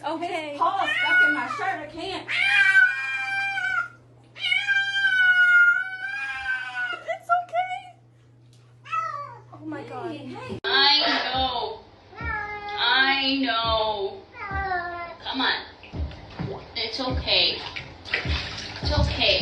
Okay. His paw stuck in my shirt. I can't. It's okay. Oh my God. Hey. I know. Come on. It's okay. It's okay.